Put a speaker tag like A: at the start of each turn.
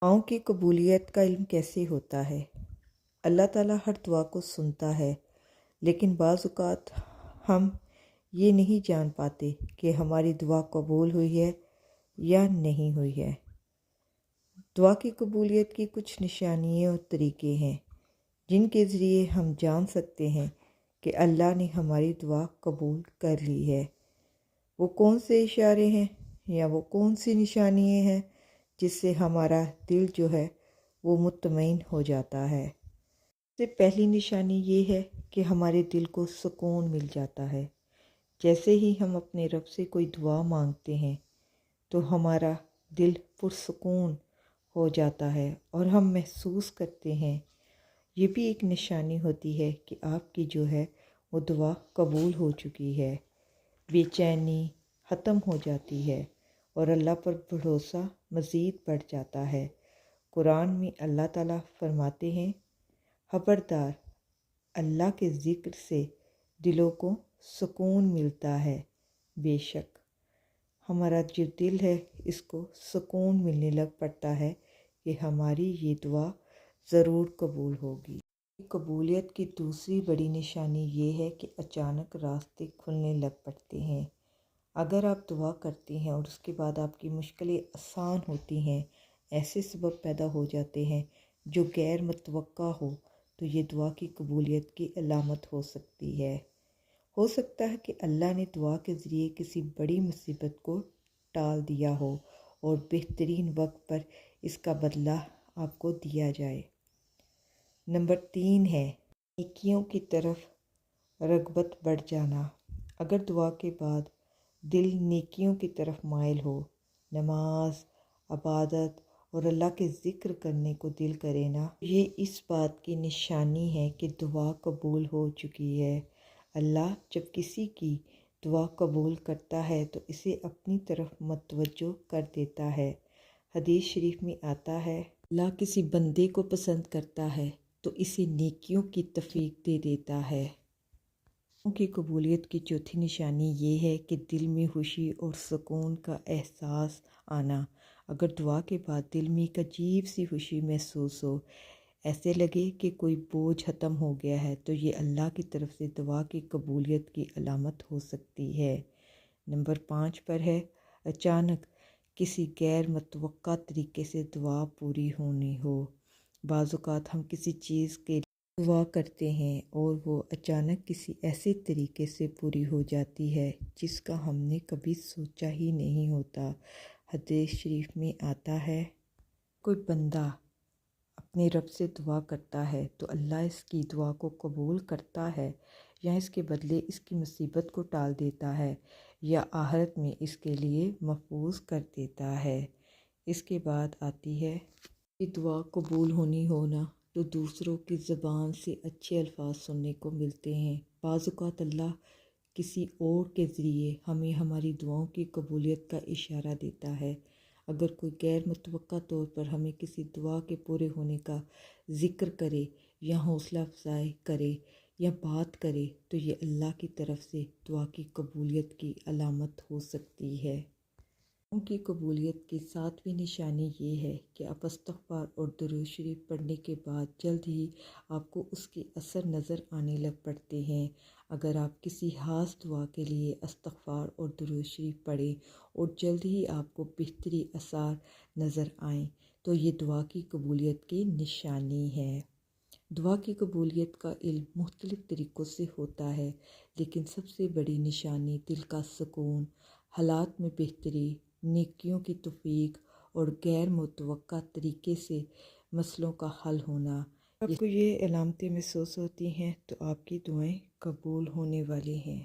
A: دعاؤں کی قبولیت کا علم کیسے ہوتا ہے؟ اللہ تعالیٰ ہر دعا کو سنتا ہے، لیکن بعض اوقات ہم یہ نہیں جان پاتے کہ ہماری دعا قبول ہوئی ہے یا نہیں ہوئی ہے۔ دعا کی قبولیت کی کچھ نشانیاں اور طریقے ہیں جن کے ذریعے ہم جان سکتے ہیں کہ اللہ نے ہماری دعا قبول کر لی ہے۔ وہ کون سے اشارے ہیں یا وہ کون سی نشانیاں ہیں جس سے ہمارا دل جو ہے وہ مطمئن ہو جاتا ہے؟ سب سے پہلی نشانی یہ ہے کہ ہمارے دل کو سکون مل جاتا ہے۔ جیسے ہی ہم اپنے رب سے کوئی دعا مانگتے ہیں تو ہمارا دل پرسکون ہو جاتا ہے اور ہم محسوس کرتے ہیں، یہ بھی ایک نشانی ہوتی ہے کہ آپ کی جو ہے وہ دعا قبول ہو چکی ہے۔ بے چینی ختم ہو جاتی ہے اور اللہ پر بھروسہ مزید بڑھ جاتا ہے۔ قرآن میں اللہ تعالیٰ فرماتے ہیں، خبردار، اللہ کے ذکر سے دلوں کو سکون ملتا ہے۔ بے شک ہمارا جو دل ہے اس کو سکون ملنے لگ پڑتا ہے کہ ہماری یہ دعا ضرور قبول ہوگی۔ قبولیت کی دوسری بڑی نشانی یہ ہے کہ اچانک راستے کھلنے لگ پڑتے ہیں۔ اگر آپ دعا کرتے ہیں اور اس کے بعد آپ کی مشکلیں آسان ہوتی ہیں، ایسے سبب پیدا ہو جاتے ہیں جو غیر متوقع ہو، تو یہ دعا کی قبولیت کی علامت ہو سکتی ہے۔ ہو سکتا ہے کہ اللہ نے دعا کے ذریعے کسی بڑی مصیبت کو ٹال دیا ہو اور بہترین وقت پر اس کا بدلہ آپ کو دیا جائے۔ نمبر 3 ہے نیکیوں کی طرف رغبت بڑھ جانا۔ اگر دعا کے بعد دل نیکیوں کی طرف مائل ہو، نماز، عبادت اور اللہ کے ذکر کرنے کو دل کرے نا، یہ اس بات کی نشانی ہے کہ دعا قبول ہو چکی ہے۔ اللہ جب کسی کی دعا قبول کرتا ہے تو اسے اپنی طرف متوجہ کر دیتا ہے۔ حدیث شریف میں آتا ہے، اللہ کسی بندے کو پسند کرتا ہے تو اسے نیکیوں کی توفیق دے دیتا ہے۔ دعاؤں کی قبولیت کی چوتھی نشانی یہ ہے کہ دل میں خوشی اور سکون کا احساس آنا۔ اگر دعا کے بعد دل میں ایک عجیب سی خوشی محسوس ہو، ایسے لگے کہ کوئی بوجھ ختم ہو گیا ہے، تو یہ اللہ کی طرف سے دعا کی قبولیت کی علامت ہو سکتی ہے۔ نمبر 5 پر ہے اچانک کسی غیر متوقع طریقے سے دعا پوری ہونی ہو۔ بعض اوقات ہم کسی چیز کے لیے دعا کرتے ہیں اور وہ اچانک کسی ایسے طریقے سے پوری ہو جاتی ہے جس کا ہم نے کبھی سوچا ہی نہیں ہوتا۔ حدیث شریف میں آتا ہے، کوئی بندہ اپنے رب سے دعا کرتا ہے تو اللہ اس کی دعا کو قبول کرتا ہے، یا اس کے بدلے اس کی مصیبت کو ٹال دیتا ہے، یا آخرت میں اس کے لیے محفوظ کر دیتا ہے۔ اس کے بعد آتی ہے کہ دعا قبول ہونی ہونا تو دوسروں کی زبان سے اچھے الفاظ سننے کو ملتے ہیں۔ بعض اوقات اللہ کسی اور کے ذریعے ہمیں ہماری دعاؤں کی قبولیت کا اشارہ دیتا ہے۔ اگر کوئی غیر متوقع طور پر ہمیں کسی دعا کے پورے ہونے کا ذکر کرے یا حوصلہ افزائی کرے یا بات کرے تو یہ اللہ کی طرف سے دعا کی قبولیت کی علامت ہو سکتی ہے۔ دعاؤں کی قبولیت کی 7ویں نشانی یہ ہے کہ آپ استغفار اور درود شریف پڑھنے کے بعد جلد ہی آپ کو اس کے اثر نظر آنے لگ پڑتے ہیں۔ اگر آپ کسی خاص دعا کے لیے استغفار اور درود شریف پڑھیں اور جلد ہی آپ کو بہتری آثار نظر آئیں تو یہ دعا کی قبولیت کی نشانی ہے۔ دعا کی قبولیت کا علم مختلف طریقوں سے ہوتا ہے، لیکن سب سے بڑی نشانی دل کا سکون، حالات میں بہتری، نیکیوں کی توفیق اور غیر متوقع طریقے سے مسئلوں کا حل ہونا۔ آپ کو یہ علامتیں محسوس ہوتی ہیں تو آپ کی دعائیں قبول ہونے والی ہیں۔